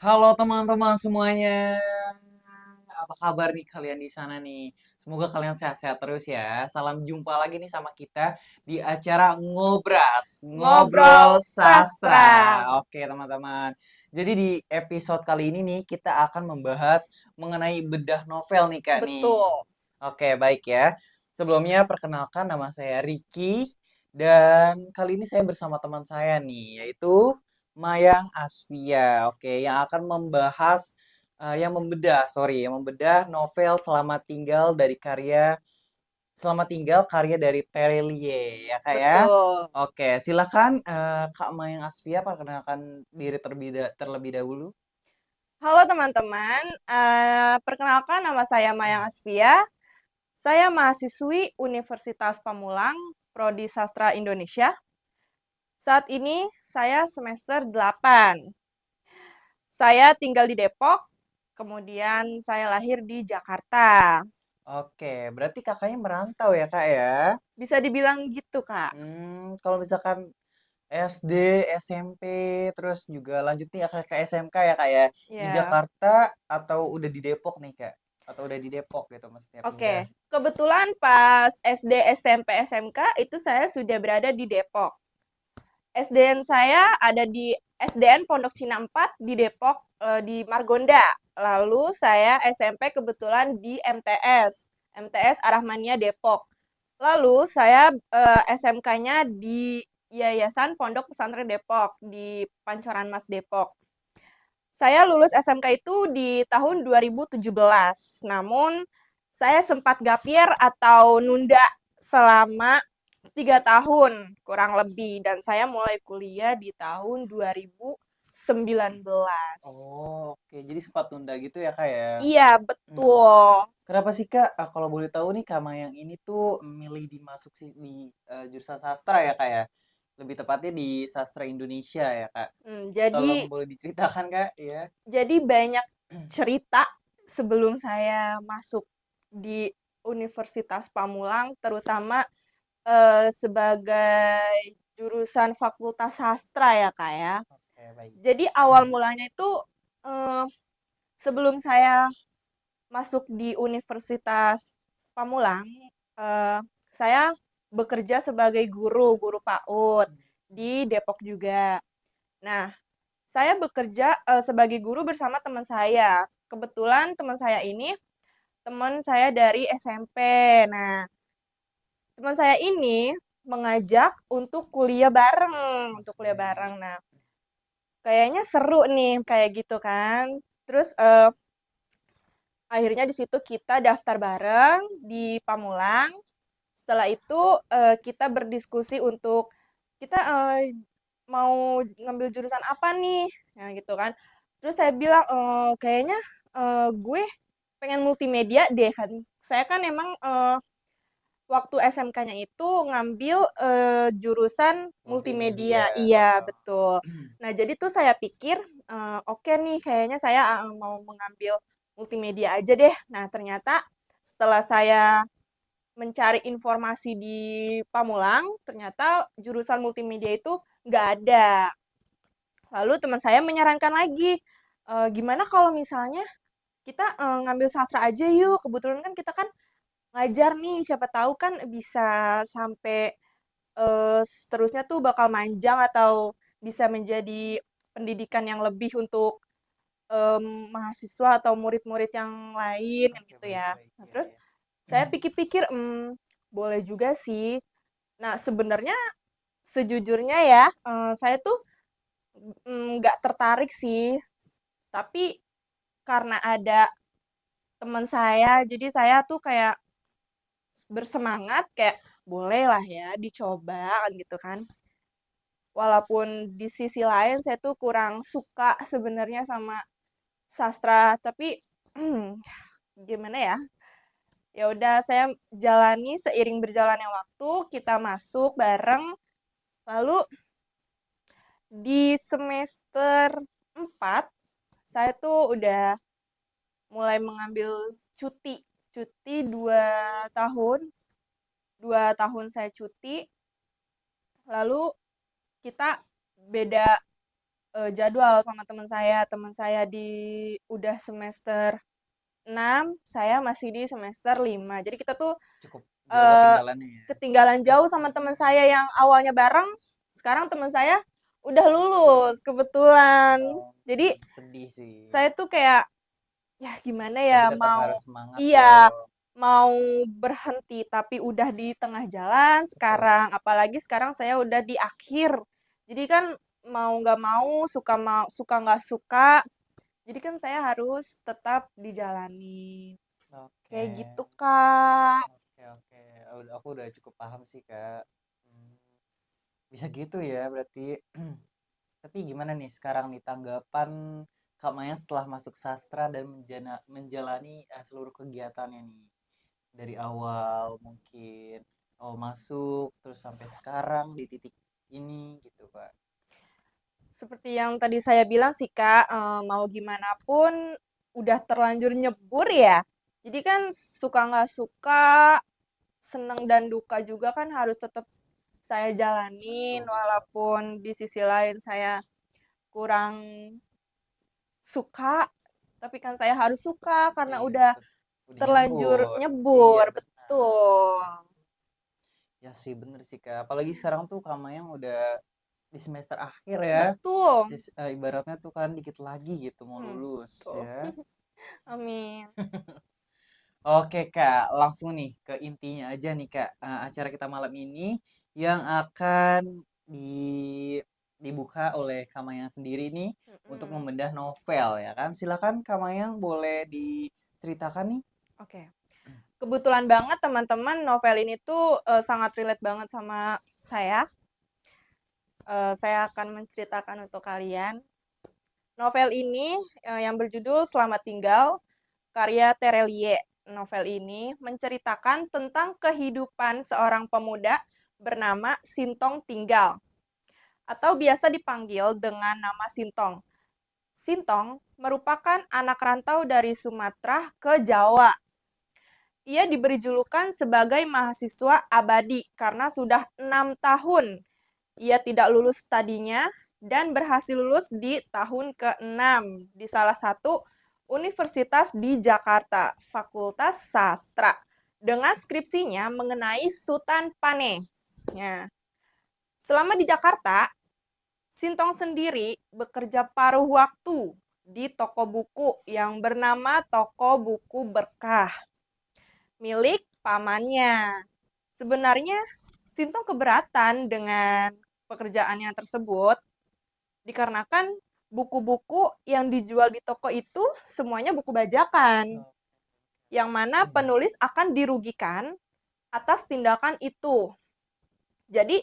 Halo teman-teman semuanya. Apa kabar nih kalian di sana nih? Semoga kalian sehat-sehat terus ya. Salam jumpa lagi nih sama kita di acara Ngobras, Ngobrol Ngobrol sastra. Sastra. Oke, teman-teman. Jadi di episode kali ini nih kita akan membahas mengenai bedah novel nih, Kak nih. Betul. Oke, baik ya. Sebelumnya perkenalkan nama saya Ricky dan kali ini saya bersama teman saya nih yaitu Mayang Asfia. Oke, yang akan membahas yang membedah novel Selamat Tinggal karya dari Terelie ya Kak ya. Betul. Oke, silakan Kak Mayang Asfia perkenalkan diri terlebih dahulu. Halo teman-teman, perkenalkan nama saya Mayang Asfia. Saya mahasiswi Universitas Pamulang, Prodi Sastra Indonesia. Saat ini saya semester 8. Saya tinggal di Depok, kemudian saya lahir di Jakarta. Oke, berarti kakaknya merantau ya Kak ya. Bisa dibilang gitu, Kak. Kalau misalkan SD, SMP, terus juga lanjut nih ke SMK ya kak ya. Di Ya. Jakarta atau udah di Depok nih kak? Atau udah di Depok gitu maksudnya pindah. Oke, kebetulan pas SD, SMP, SMK itu saya sudah berada di Depok. SDN saya ada di SDN Pondok Cina 4 di Depok, di Margonda. Lalu saya SMP kebetulan di MTS Arahmania Depok. Lalu saya SMK-nya di Yayasan Pondok Pesantren Depok di Pancoran Mas Depok. Saya lulus SMK itu di tahun 2017. Namun saya sempat gap year atau nunda selama 3 tahun kurang lebih, dan saya mulai kuliah di tahun 2019. Oh oke, jadi sempat tunda gitu ya kak ya. Iya, Hmm. betul. Kenapa sih kak? Kalau boleh tahu nih kak yang ini tuh milih dimasuk sih di jurusan sastra ya kak ya? Lebih tepatnya di sastra Indonesia ya kak. Tolong Jadi boleh diceritakan kak ya. banyak cerita sebelum saya masuk di Universitas Pamulang, terutama sebagai jurusan Fakultas Sastra ya Kak ya. Oke baik. Jadi awal mulanya itu eh, sebelum saya masuk di Universitas Pamulang, eh, saya bekerja sebagai guru PAUD di Depok juga. Nah, saya bekerja sebagai guru bersama teman saya. Kebetulan teman saya ini teman saya dari SMP. Nah, teman saya ini mengajak untuk kuliah bareng, Oke. Nah, kayaknya seru nih kayak gitu kan. Terus akhirnya di situ kita daftar bareng di Pamulang. Setelah itu kita berdiskusi untuk kita mau ngambil jurusan apa nih, ya gitu kan. Terus saya bilang kayaknya gue pengen multimedia deh kan. Saya kan emang waktu SMK-nya itu ngambil jurusan multimedia. Multimedia. Iya, Oh. betul. Nah, jadi tuh saya pikir, oke nih, kayaknya saya mau mengambil multimedia aja deh. Nah, ternyata setelah saya mencari informasi di Pamulang, ternyata jurusan multimedia itu nggak ada. Lalu teman saya menyarankan lagi, gimana kalau misalnya kita ngambil sastra aja yuk. Kebetulan kan kita kan ngajar nih, siapa tahu kan bisa sampai seterusnya tuh bakal manjang atau bisa menjadi pendidikan yang lebih untuk mahasiswa atau murid-murid yang lain kan Oke gitu baik ya. baik Nah, ya terus ya. saya pikir-pikir, boleh juga sih. Nah, sebenarnya sejujurnya ya, saya tuh nggak tertarik sih, tapi karena ada teman saya, jadi saya tuh kayak bersemangat kayak boleh lah ya dicoba gitu kan. Walaupun di sisi lain saya tuh kurang suka sebenarnya sama sastra, tapi gimana ya? Ya udah saya jalani seiring berjalannya waktu, kita masuk bareng. Lalu di semester 4 saya tuh udah mulai mengambil cuti. Cuti 2 tahun. 2 tahun saya cuti, lalu kita beda jadwal sama teman saya. Teman saya udah semester 6, saya masih di semester 5. Jadi kita tuh Cukup jauh eh, ketinggalannya ya. ketinggalan jauh sama teman saya yang awalnya bareng. Sekarang teman saya udah lulus kebetulan. Oh, Jadi sedih sih. saya tuh kayak ya gimana Tapi ya tetap mau harus semangat iya dong. mau berhenti tapi udah di tengah jalan Betul. sekarang, apalagi sekarang saya udah di akhir. Jadi kan mau nggak mau suka nggak suka, jadi kan saya harus tetap dijalani Oke. kayak gitu Kak. Oke, oke. Aku udah cukup paham sih, Kak. Hmm, bisa gitu ya berarti. Tapi gimana nih sekarang nih tanggapan Kak Maya setelah masuk sastra dan menjalani seluruh kegiatannya nih. Dari awal mungkin masuk terus sampai sekarang di titik ini gitu, Kak. Seperti yang tadi saya bilang sih Kak, mau gimana pun udah terlanjur nyebur ya. Jadi kan suka nggak suka, seneng dan duka juga kan harus tetap saya jalanin Betul, betul. walaupun di sisi lain saya kurang suka, tapi kan saya harus suka karena Iya, udah udah terlanjur nyebur. Iya, nyebur, benar. betul. Ya sih bener sih, Kak. Apalagi sekarang tuh Kak Maya udah di semester akhir ya. Betul. Ibaratnya tuh kan dikit lagi gitu mau lulus Betul. ya. Amin. Oke Kak, langsung nih ke intinya aja nih Kak. Acara kita malam ini yang akan dibuka oleh Kamayang sendiri nih untuk Mm-mm. membedah novel ya kan. Silakan Kamayang boleh diceritakan nih. Oke. Kebetulan banget teman-teman novel ini tuh sangat relate banget sama saya. Saya akan menceritakan untuk kalian. Novel ini yang berjudul Selamat Tinggal, karya Terelie. Novel ini menceritakan tentang kehidupan seorang pemuda bernama Sintong Tinggal, atau biasa dipanggil dengan nama Sintong. Sintong merupakan anak rantau dari Sumatera ke Jawa. Ia diberi julukan sebagai mahasiswa abadi karena sudah 6 tahun ia tidak lulus tadinya dan berhasil lulus di tahun ke-6 di salah satu universitas di Jakarta, Fakultas Sastra, dengan skripsinya mengenai Sutan Paneh. Ya. Selama di Jakarta, Sintong sendiri bekerja paruh waktu di toko buku yang bernama Toko Buku Berkah, milik pamannya. Sebenarnya Sintong keberatan dengan pekerjaannya tersebut dikarenakan buku-buku yang dijual di toko itu semuanya buku bajakan, Oh, yang mana penulis akan dirugikan atas tindakan itu. Jadi,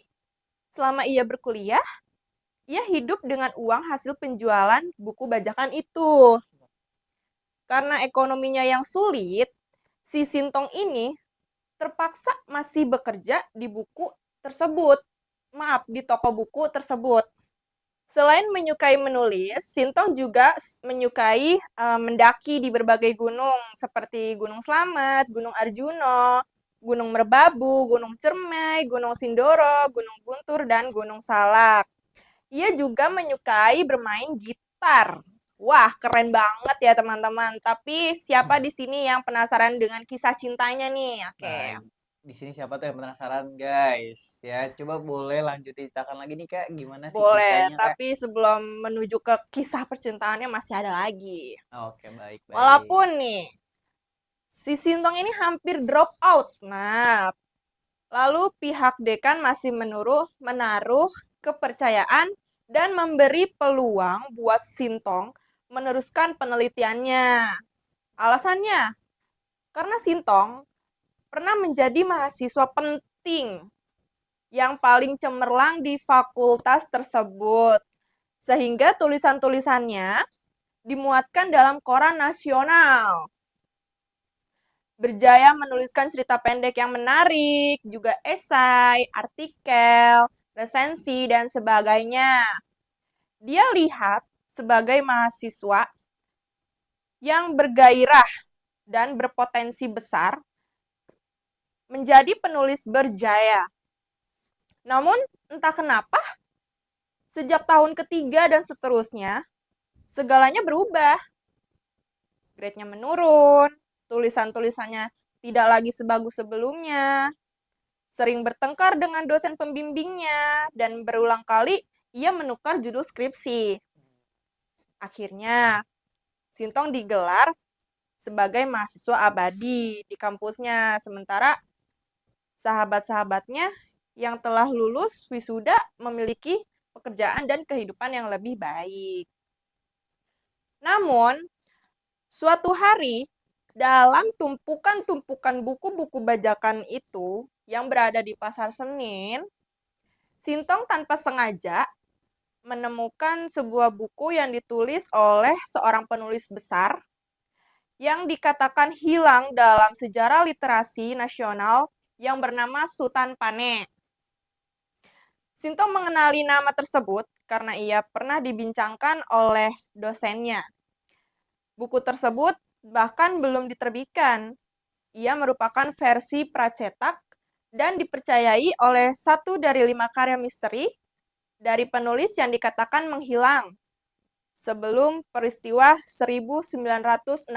selama ia berkuliah, ia hidup dengan uang hasil penjualan buku bajakan itu. Karena ekonominya yang sulit, si Sintong ini terpaksa masih bekerja di buku tersebut. Maaf, di toko buku tersebut. Selain menyukai menulis, Sintong juga menyukai mendaki di berbagai gunung seperti Gunung Slamet, Gunung Arjuno, Gunung Merbabu, Gunung Cermai, Gunung Sindoro, Gunung Guntur, dan Gunung Salak. Ia juga menyukai bermain gitar. Wah, keren banget ya teman-teman. Tapi siapa di sini yang penasaran dengan kisah cintanya nih? nah, Oke. di sini siapa tuh yang penasaran, guys? Ya, coba boleh lanjut diceritakan lagi nih Kak, gimana sih Boleh, kisahnya Kak? tapi sebelum menuju ke kisah percintaannya masih ada lagi. Oke, baik, baik. Walaupun nih, si Sintong ini hampir drop out. Nah, lalu pihak dekan masih menaruh kepercayaan dan memberi peluang buat Sintong meneruskan penelitiannya. Alasannya, karena Sintong pernah menjadi mahasiswa penting yang paling cemerlang di fakultas tersebut. Sehingga tulisan-tulisannya dimuatkan dalam koran nasional. Berjaya menuliskan cerita pendek yang menarik, juga esai, artikel, resensi, dan sebagainya. Dia lihat sebagai mahasiswa yang bergairah dan berpotensi besar menjadi penulis berjaya. Namun, entah kenapa, Sejak tahun ketiga dan seterusnya, segalanya berubah. Grade-nya menurun, tulisan-tulisannya tidak lagi sebagus sebelumnya, sering bertengkar dengan dosen pembimbingnya, dan berulang kali ia menukar judul skripsi. Akhirnya, Sintong digelar sebagai mahasiswa abadi di kampusnya, sementara sahabat-sahabatnya yang telah lulus wisuda memiliki pekerjaan dan kehidupan yang lebih baik. Namun, suatu hari, dalam tumpukan-tumpukan buku-buku bajakan itu yang berada di pasar Senin, Sintong tanpa sengaja menemukan sebuah buku yang ditulis oleh seorang penulis besar yang dikatakan hilang dalam sejarah literasi nasional yang bernama Sutan Pane. Sintong mengenali nama tersebut karena ia pernah dibincangkan oleh dosennya. Buku tersebut bahkan belum diterbitkan. Ia merupakan versi pracetak dan dipercayai oleh 1 dari 5 karya misteri dari penulis yang dikatakan menghilang sebelum peristiwa 1965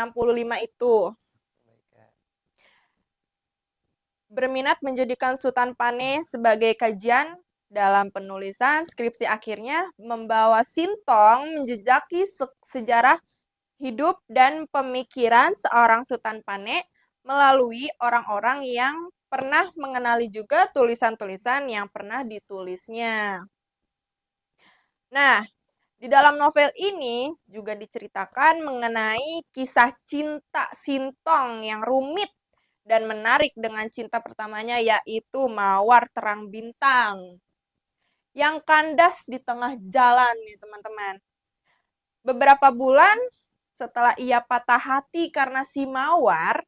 itu. Berminat menjadikan Sutan Pane sebagai kajian dalam penulisan skripsi akhirnya membawa Sintong menjejaki sejarah hidup dan pemikiran seorang Sutan Pane melalui orang-orang yang pernah mengenali juga tulisan-tulisan yang pernah ditulisnya. Nah, di dalam novel ini juga diceritakan mengenai kisah cinta Sintong yang rumit dan menarik dengan cinta pertamanya, yaitu Mawar Terang Bintang yang kandas di tengah jalan nih teman-teman. Beberapa bulan setelah ia patah hati karena si Mawar,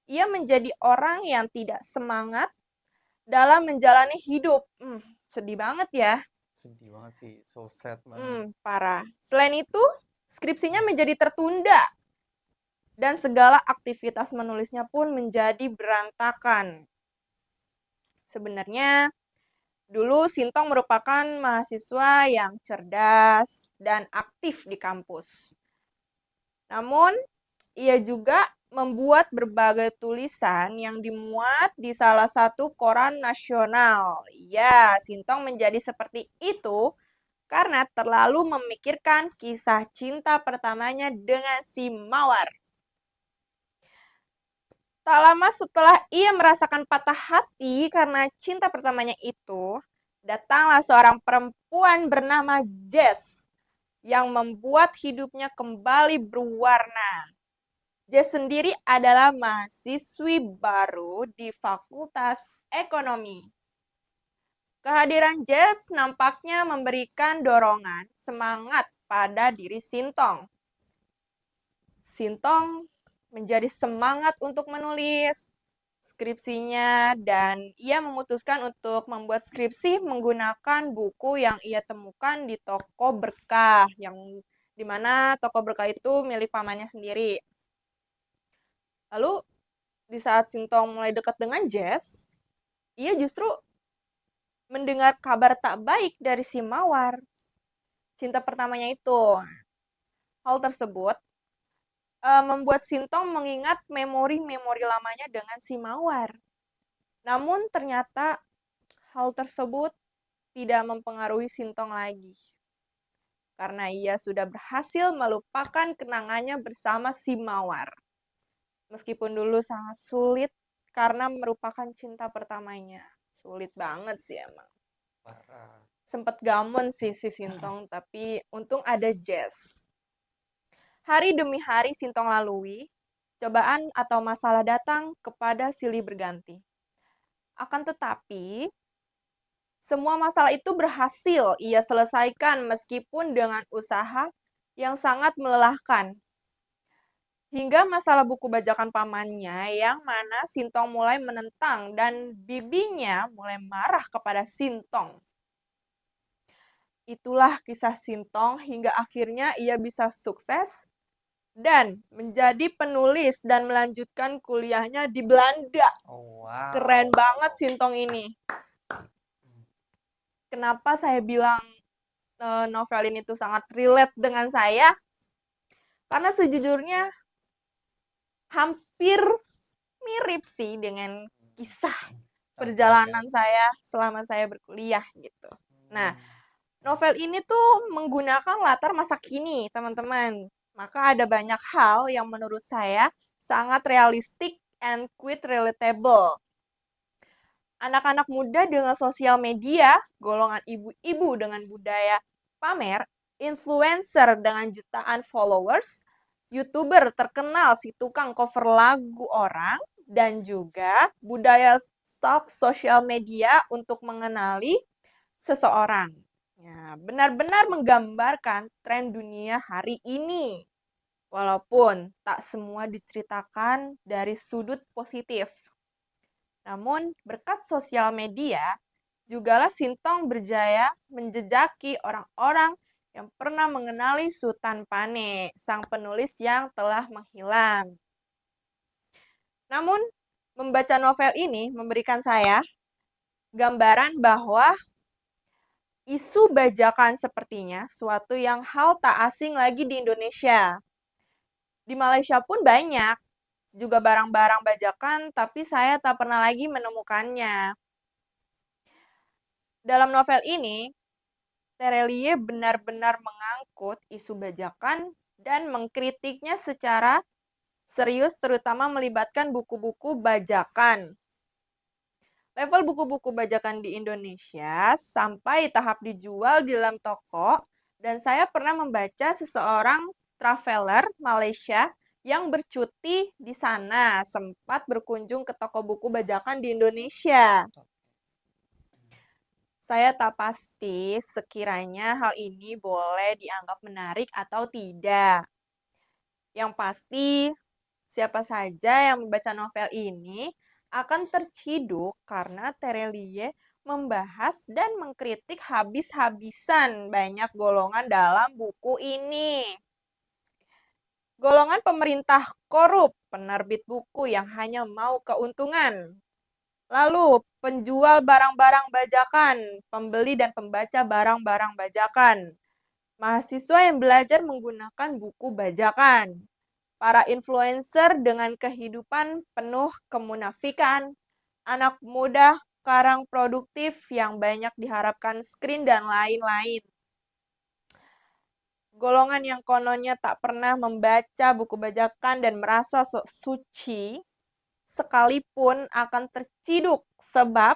ia menjadi orang yang tidak semangat dalam menjalani hidup. Sedih banget ya. Sedih banget sih, so sad banget. Parah. Selain itu, skripsinya menjadi tertunda dan segala aktivitas menulisnya pun menjadi berantakan. Sebenarnya, dulu Sintong merupakan mahasiswa yang cerdas dan aktif di kampus. Namun, ia juga membuat berbagai tulisan yang dimuat di salah satu koran nasional. Ya, Sintong menjadi seperti itu karena terlalu memikirkan kisah cinta pertamanya dengan si Mawar. Tak lama setelah ia merasakan patah hati karena cinta pertamanya itu, datanglah seorang perempuan bernama Jess yang membuat hidupnya kembali berwarna. Jess sendiri adalah mahasiswi baru di Fakultas Ekonomi. Kehadiran Jess nampaknya memberikan dorongan semangat pada diri Sintong. Sintong menjadi semangat untuk menulis skripsinya dan ia memutuskan untuk membuat skripsi menggunakan buku yang ia temukan di toko berkah, yang dimana toko berkah itu milik pamannya sendiri. Lalu di saat Sintong mulai dekat dengan Jess, ia justru mendengar kabar tak baik dari si Mawar, cinta pertamanya itu. Hal tersebut membuat Sintong mengingat memori-memori lamanya dengan si Mawar. Namun ternyata hal tersebut tidak mempengaruhi Sintong lagi. Karena ia sudah berhasil melupakan kenangannya bersama si Mawar. Meskipun dulu sangat sulit karena merupakan cinta pertamanya. Sulit banget sih emang. Sempet gamon sih si Sintong, tapi untung ada Jess. Hari demi hari Sintong lalui, cobaan atau masalah datang kepada silih berganti. Akan tetapi, semua masalah itu berhasil ia selesaikan meskipun dengan usaha yang sangat melelahkan. Hingga masalah buku bajakan pamannya yang mana Sintong mulai menentang dan bibinya mulai marah kepada Sintong. Itulah kisah Sintong hingga akhirnya ia bisa sukses dan menjadi penulis dan melanjutkan kuliahnya di Belanda. Oh, wow. Keren banget Sintong ini. Kenapa saya bilang novel ini tuh sangat relate dengan saya karena sejujurnya hampir mirip sih dengan kisah Oke, oke, perjalanan oke. saya selama saya berkuliah gitu. Nah, Hmm, novel ini tuh menggunakan latar masa kini, teman-teman. Maka ada banyak hal yang menurut saya sangat realistik and quite relatable. Anak-anak muda dengan sosial media, golongan ibu-ibu dengan budaya pamer, influencer dengan jutaan followers, YouTuber terkenal si tukang cover lagu orang, dan juga budaya stalk sosial media untuk mengenali seseorang. Ya, benar-benar menggambarkan tren dunia hari ini. Walaupun tak semua diceritakan dari sudut positif. Namun, berkat sosial media, jugalah Sintong berjaya menjejaki orang-orang yang pernah mengenali Sutan Pane, sang penulis yang telah menghilang. Namun, membaca novel ini memberikan saya gambaran bahwa isu bajakan sepertinya suatu yang hal tak asing lagi di Indonesia. Di Malaysia pun banyak juga barang-barang bajakan, tapi saya tak pernah lagi menemukannya. Dalam novel ini, Terelie benar-benar mengangkut isu bajakan dan mengkritiknya secara serius, terutama melibatkan buku-buku bajakan. Level buku-buku bajakan di Indonesia sampai tahap dijual di dalam toko, dan saya pernah membaca seseorang traveler Malaysia yang bercuti di sana, sempat berkunjung ke toko buku bajakan di Indonesia. Saya tak pasti sekiranya hal ini boleh dianggap menarik atau tidak. Yang pasti, siapa saja yang membaca novel ini akan terciduk karena Terelie membahas dan mengkritik habis-habisan banyak golongan dalam buku ini. Golongan pemerintah korup, penerbit buku yang hanya mau keuntungan. Lalu, penjual barang-barang bajakan, pembeli dan pembaca barang-barang bajakan. Mahasiswa yang belajar menggunakan buku bajakan. Para influencer dengan kehidupan penuh kemunafikan. Anak muda sekarang produktif yang banyak diharapkan screen dan lain-lain. Golongan yang kononnya tak pernah membaca buku bajakan dan merasa sok suci, sekalipun akan terciduk sebab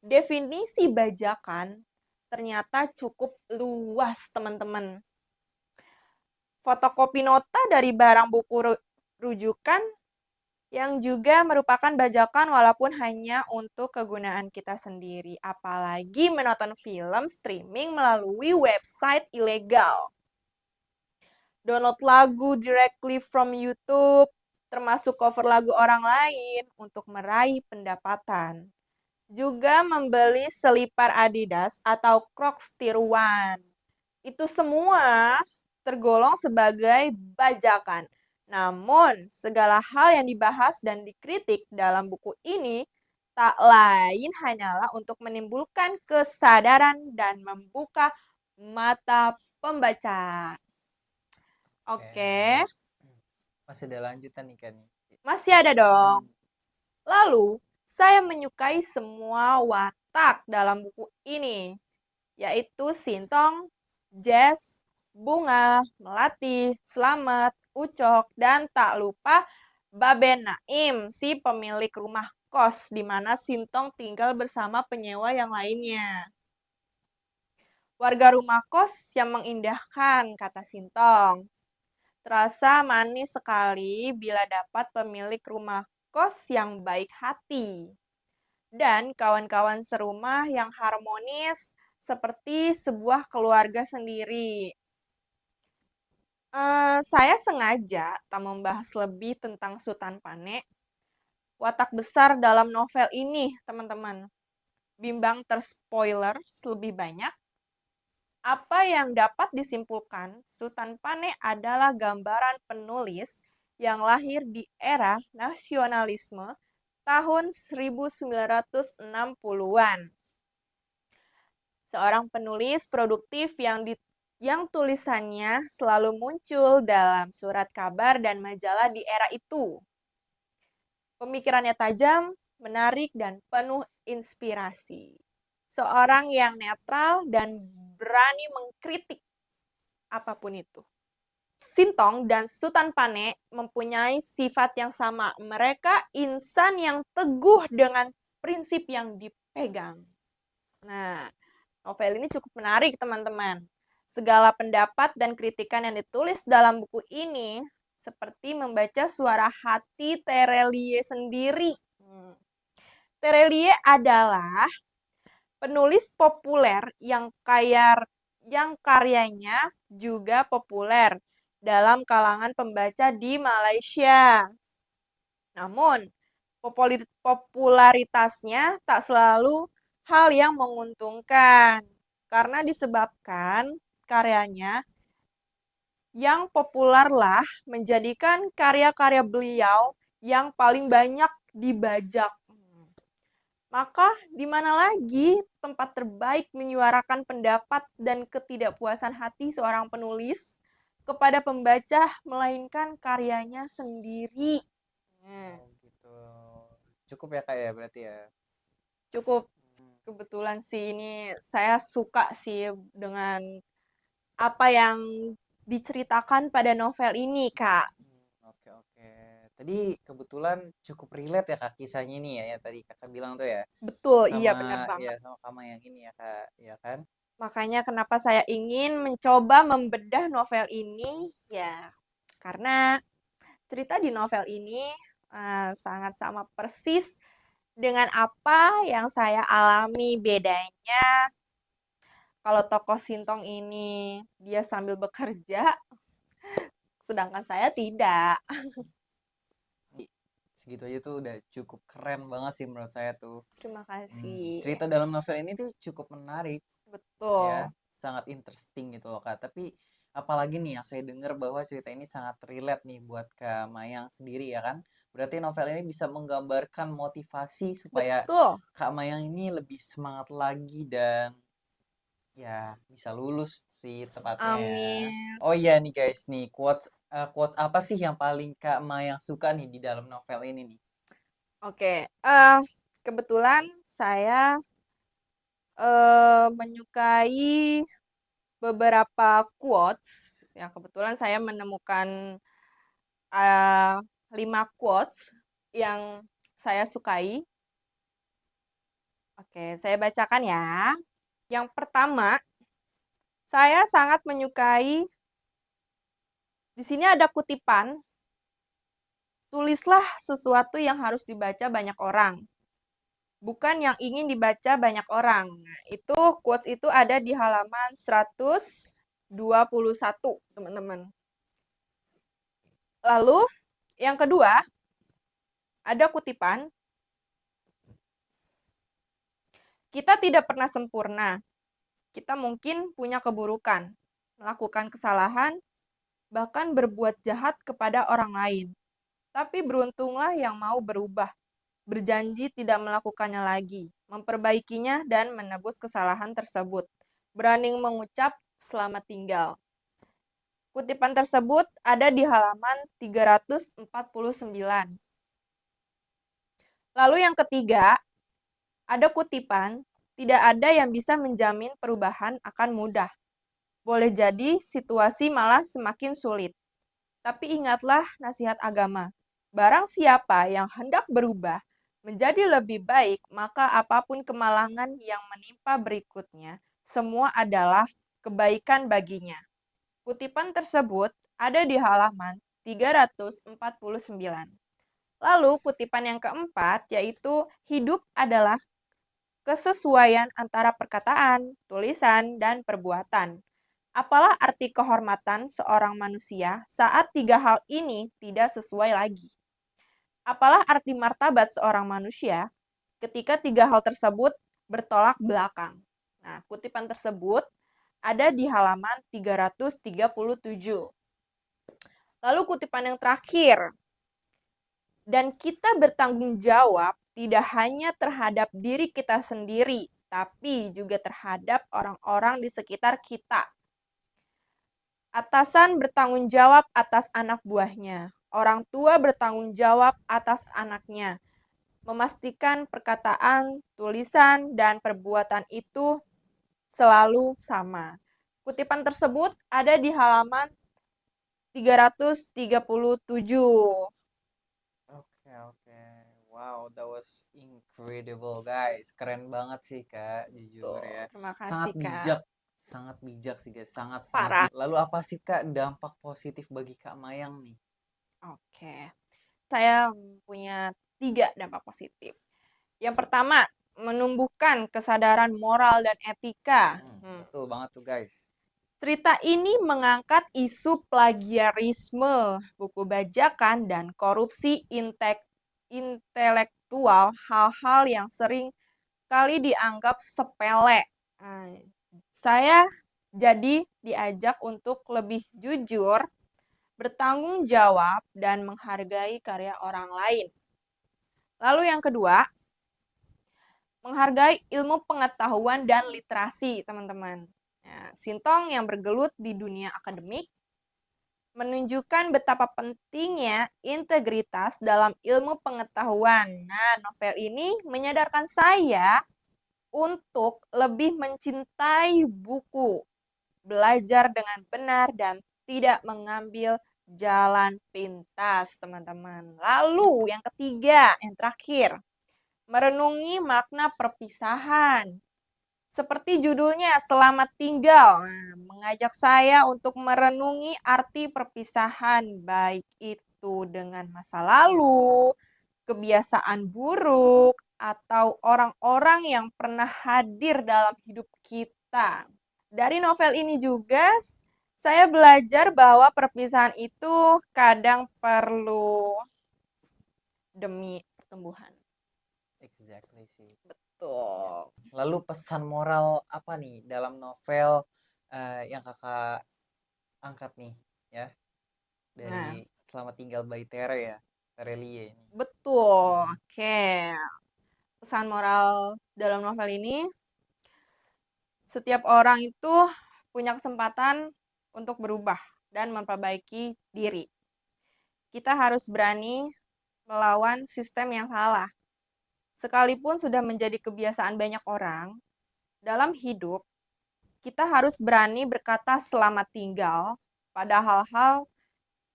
definisi bajakan ternyata cukup luas, teman-teman. Fotokopi nota dari barang buku rujukan yang juga merupakan bajakan walaupun hanya untuk kegunaan kita sendiri. Apalagi menonton film streaming melalui website ilegal. Download lagu directly from YouTube, termasuk cover lagu orang lain untuk meraih pendapatan. Juga membeli selipar Adidas atau Crocs tiruan. Itu semua tergolong sebagai bajakan. Namun, segala hal yang dibahas dan dikritik dalam buku ini tak lain hanyalah untuk menimbulkan kesadaran dan membuka mata pembaca. Oke, oke. Masih ada lanjutan nih kan? masih ada dong. Hmm, Lalu, saya menyukai semua watak dalam buku ini, yaitu Sintong, Jess, Bunga, Melati, Slamet, Ucok, dan tak lupa Baben Naim, si pemilik rumah kos di mana Sintong tinggal bersama penyewa yang lainnya. Warga rumah kos yang mengindahkan, kata Sintong. Terasa manis sekali bila dapat pemilik rumah kos yang baik hati. Dan kawan-kawan serumah yang harmonis seperti sebuah keluarga sendiri. Saya sengaja tak membahas lebih tentang Sutan Pane. Watak besar dalam novel ini, teman-teman. Bimbang terspoiler lebih banyak. Apa yang dapat disimpulkan, Sutan Pane adalah gambaran penulis yang lahir di era nasionalisme tahun 1960-an. seorang penulis produktif yang tulisannya selalu muncul dalam surat kabar dan majalah di era itu. Pemikirannya tajam, menarik, dan penuh inspirasi. Seorang yang netral dan berani mengkritik apapun itu. Sintong dan Sutan Pane mempunyai sifat yang sama. Mereka insan yang teguh dengan prinsip yang dipegang. Nah, novel ini cukup menarik, teman-teman. Segala pendapat dan kritikan yang ditulis dalam buku ini seperti membaca suara hati Terelie sendiri. Terelie adalah penulis populer yang karyanya juga populer dalam kalangan pembaca di Malaysia. Namun, popularitasnya tak selalu hal yang menguntungkan karena disebabkan karyanya yang populerlah menjadikan karya-karya beliau yang paling banyak dibajak. Maka di mana lagi tempat terbaik menyuarakan pendapat dan ketidakpuasan hati seorang penulis kepada pembaca melainkan karyanya sendiri. Oh, gitu. Cukup ya Kak ya berarti ya. Cukup kebetulan sih ini saya suka sih dengan apa yang diceritakan pada novel ini, Kak. Oke oke. Tadi kebetulan cukup relate ya Kak kisahnya ini ya, tadi Kakak bilang tuh ya. Betul, iya benar Sama banget. ya sama Kama yang ini ya Kak, ya kan? Makanya kenapa saya ingin mencoba membedah novel ini, ya karena cerita di novel ini sangat sama persis dengan apa yang saya alami. Bedanya kalau tokoh Sintong ini dia sambil bekerja, sedangkan saya tidak. Segitu aja tuh udah cukup keren banget sih menurut saya tuh. Terima kasih. Cerita dalam novel ini tuh cukup menarik Betul. ya, sangat interesting gitu loh Kak. Tapi apalagi nih yang saya dengar bahwa cerita ini sangat relate nih buat Kak Mayang sendiri ya kan. Berarti novel ini bisa menggambarkan motivasi supaya Betul. Kak Mayang ini lebih semangat lagi dan ya bisa lulus sih tepatnya ya. Amin. Oh iya nih guys nih quotes apa sih yang paling Kak Mayang suka nih di dalam novel ini nih? Oke. Kebetulan saya menyukai beberapa quotes. Ya, kebetulan saya menemukan eh, 5 quotes yang saya sukai. Oke, saya bacakan ya. Yang pertama, saya sangat menyukai, di sini ada kutipan, tulislah sesuatu yang harus dibaca banyak orang, bukan yang ingin dibaca banyak orang. Nah, itu quotes itu ada di halaman 121, teman-teman. Lalu, yang kedua, ada kutipan, kita tidak pernah sempurna. Kita mungkin punya keburukan, melakukan kesalahan, bahkan berbuat jahat kepada orang lain. Tapi beruntunglah yang mau berubah, berjanji tidak melakukannya lagi, memperbaikinya dan menebus kesalahan tersebut. Berani mengucap selamat tinggal. Kutipan tersebut ada di halaman 349. Lalu yang ketiga, ada kutipan, tidak ada yang bisa menjamin perubahan akan mudah. Boleh jadi situasi malah semakin sulit. Tapi ingatlah nasihat agama. Barang siapa yang hendak berubah menjadi lebih baik, maka apapun kemalangan yang menimpa berikutnya, semua adalah kebaikan baginya. Kutipan tersebut ada di halaman 349. Lalu kutipan yang keempat yaitu hidup adalah kesesuaian antara perkataan, tulisan, dan perbuatan. Apalah arti kehormatan seorang manusia saat tiga hal ini tidak sesuai lagi? Apalah arti martabat seorang manusia ketika tiga hal tersebut bertolak belakang? Nah, kutipan tersebut ada di halaman 337. Lalu kutipan yang terakhir, dan kita bertanggung jawab tidak hanya terhadap diri kita sendiri, tapi juga terhadap orang-orang di sekitar kita. Atasan bertanggung jawab atas anak buahnya. Orang tua bertanggung jawab atas anaknya. Memastikan perkataan, tulisan, dan perbuatan itu selalu sama. Kutipan tersebut ada di halaman 337. Oke, oke. Wow, that was incredible, guys. Keren banget sih, Kak, jujur Tuh, ya. terima Sangat kasih, Kak. bijak. Sangat bijak sih, guys. Sangat-sangat Parah. bijak. Lalu apa sih, Kak, dampak positif bagi Kak Mayang nih? Oke. Saya punya 3 dampak positif. Yang pertama, menumbuhkan kesadaran moral dan etika. Betul banget tuh, guys. Cerita ini mengangkat isu plagiarisme, buku bajakan, dan korupsi intelektual, hal-hal yang sering kali dianggap sepele. Nah, saya jadi diajak untuk lebih jujur, bertanggung jawab, dan menghargai karya orang lain. Lalu yang kedua, menghargai ilmu pengetahuan dan literasi, teman-teman. Nah, Sintong yang bergelut di dunia akademik menunjukkan betapa pentingnya integritas dalam ilmu pengetahuan. Nah, novel ini menyadarkan saya untuk lebih mencintai buku, belajar dengan benar, dan tidak mengambil jalan pintas, teman-teman. Lalu, yang ketiga, yang terakhir, merenungi makna perpisahan. Seperti judulnya, Selamat Tinggal, mengajak saya untuk merenungi arti perpisahan, baik itu dengan masa lalu, kebiasaan buruk, atau orang-orang yang pernah hadir dalam hidup kita. Dari novel ini juga, saya belajar bahwa perpisahan itu kadang perlu demi pertumbuhan. Exactly sih. Betul. Lalu pesan moral apa nih dalam novel yang Kakak angkat nih ya Nah, dari Selamat Tinggal by Tere ya, Terelie ini. betul. Oke. Pesan moral dalam novel ini, setiap orang itu punya kesempatan untuk berubah dan memperbaiki diri. Kita harus berani melawan sistem yang salah. Sekalipun sudah menjadi kebiasaan banyak orang, dalam hidup kita harus berani berkata selamat tinggal pada hal-hal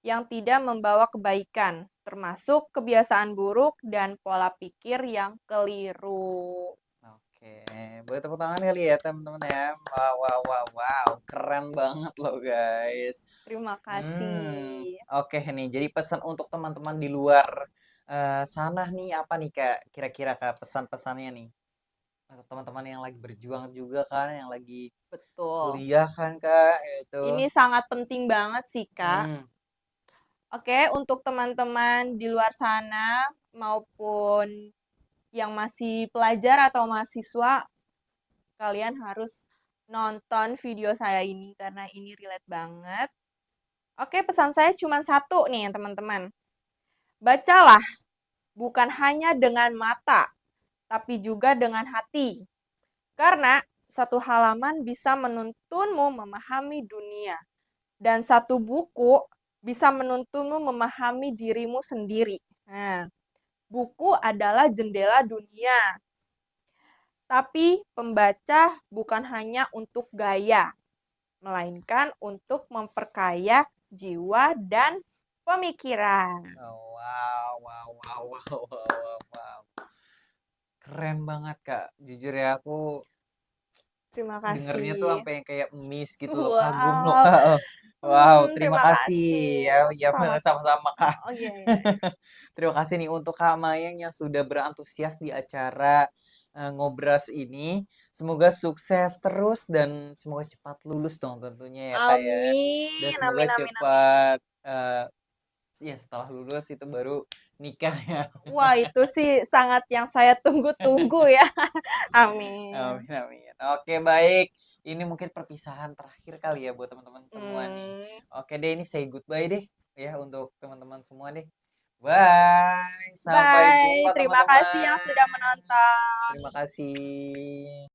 yang tidak membawa kebaikan, termasuk kebiasaan buruk dan pola pikir yang keliru. Oke, boleh tepuk tangan kali ya teman-teman ya. Wow, wow, wow, wow, keren banget loh guys. Terima kasih. Oke nih, jadi pesan untuk teman-teman di luar sana nih apa nih Kak? Kira-kira Kak pesan-pesannya nih untuk teman-teman yang lagi berjuang juga kan, yang lagi Betul. kuliah kan Kak, itu. Ini sangat penting banget sih, Kak. Hmm, Oke, untuk teman-teman di luar sana maupun yang masih pelajar atau mahasiswa, kalian harus nonton video saya ini karena ini relate banget. Oke, pesan saya cuma satu nih, teman-teman. Bacalah, bukan hanya dengan mata, tapi juga dengan hati. Karena satu halaman bisa menuntunmu memahami dunia. Dan satu buku bisa menuntunmu memahami dirimu sendiri. Nah, buku adalah jendela dunia. Tapi pembaca bukan hanya untuk gaya, melainkan untuk memperkaya jiwa dan pemikiran. oh, wow, wow, wow, wow, wow, wow, wow. Keren banget Kak. Jujur ya aku Terima dengernya tuh kasih. sampai yang kayak miss gitu loh, kagum loh Wow. Kak. Wow, terima Terima kasih kasih. ya, ya Sama-sama. sama-sama Kak. Oh iya, iya. Terima kasih nih untuk Kak Mayang yang sudah berantusias di acara Ngobras ini. Semoga sukses terus dan semoga cepat lulus dong tentunya ya Kak ya. Dan Amin, semoga amin, amin, amin. cepat ya setelah lulus itu baru nikah ya. Wah, itu sih sangat yang saya tunggu-tunggu ya. Amin. Amin, amin. Oke, baik. Ini mungkin perpisahan terakhir kali ya buat teman-teman semua nih. Hmm, Oke deh, ini say goodbye deh ya untuk teman-teman semua deh. Bye. Sampai bye. jumpa Terima kasih yang sudah teman-teman. menonton. Terima kasih.